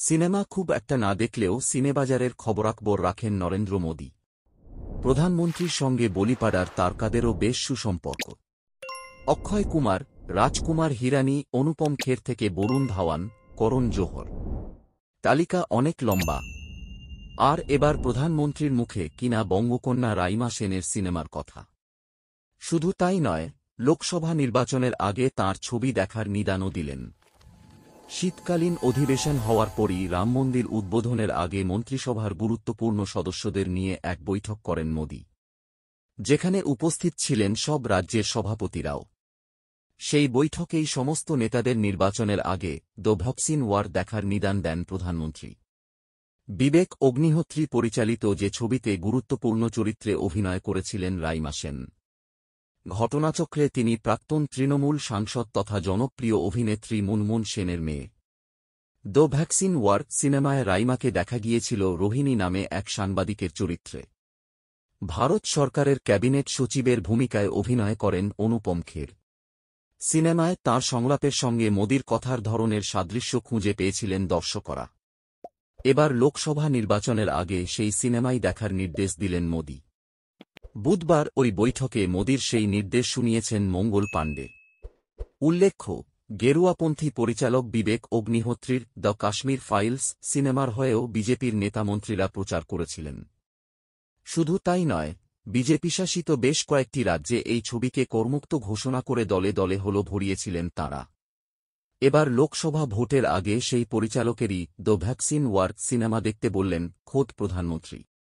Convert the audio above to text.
Cinema খুব একটা না দেখলেও সিনেবাজারের খবরাখবর রাখেন নরেন্দ্র মোদী। প্রধানমন্ত্রীর সঙ্গে বলিপাড়ার তারকাদেরও বেশ সুসম্পর্ক। অক্ষয় কুমার, রাজকুমার হিরানি, অনুপম খের থেকে বরুণ ধাওয়ান, করণ জোহর। তালিকা অনেক লম্বা। আর এবার প্রধানমন্ত্রীর মুখে কিনা বঙ্গকন্যা রাইমা সেনের সিনেমার কথা। শুধু তাই নয়, লোকসভা নির্বাচনের আগে তাঁর ছবি দেখার নিদানও দিলেন। শীতকালীন অধিবেশন হওয়ার পরই রামমন্দির উদ্বোধনের আগে মন্ত্রিসভার গুরুত্বপূর্ণ সদস্যদের নিয়ে এক বৈঠক করেন মোদী, যেখানে উপস্থিত ছিলেন সব রাজ্যের সভাপতিরাও। সেই বৈঠকেই সমস্ত নেতাদের নির্বাচনের আগে দ্য ভ্যাকসিন ওয়ার দেখার নিদান দেন প্রধানমন্ত্রী। বিবেক অগ্নিহোত্রী পরিচালিত যে ছবিতে গুরুত্বপূর্ণ চরিত্রে অভিনয় করেছিলেন রাইমা সেন। ঘটনাচক্রে তিনি প্রাক্তন তৃণমূল সাংসদ তথা জনপ্রিয় অভিনেত্রী মুনমুন সেনের মেয়ে। দ্য ভ্যাকসিন ওয়ার সিনেমায় রাইমাকে দেখা গিয়েছিল রোহিণী নামে এক সাংবাদিকের চরিত্রে। ভারত সরকারের ক্যাবিনেট সচিবের ভূমিকায় অভিনয় করেন অনুপম খের। সিনেমায় তাঁর সংলাপের সঙ্গে মোদির কথার ধরনের সাদৃশ্য খুঁজে পেয়েছিলেন দর্শকরা। এবার লোকসভা নির্বাচনের আগে সেই সিনেমাই দেখার নির্দেশ দিলেন মোদী। বুধবার ওই বৈঠকে মোদির সেই নির্দেশ শুনিয়েছেন মঙ্গল পাণ্ডে। উল্লেখ্য, গেরুয়াপন্থী পরিচালক বিবেক অগ্নিহোত্রীর দ্য কাশ্মীর ফাইলস সিনেমার হয়েও বিজেপির নেতামন্ত্রীরা প্রচার করেছিলেন। শুধু তাই নয়, বিজেপি শাসিত বেশ কয়েকটি রাজ্যে এই ছবিকে করমুক্ত ঘোষণা করে দলে দলে হলো ভরিয়েছিলেন তাঁরা। এবার লোকসভা ভোটের আগে সেই পরিচালকেরই দ্য ভ্যাকসিন ওয়ার সিনেমা দেখতে বললেন খোদ প্রধানমন্ত্রী।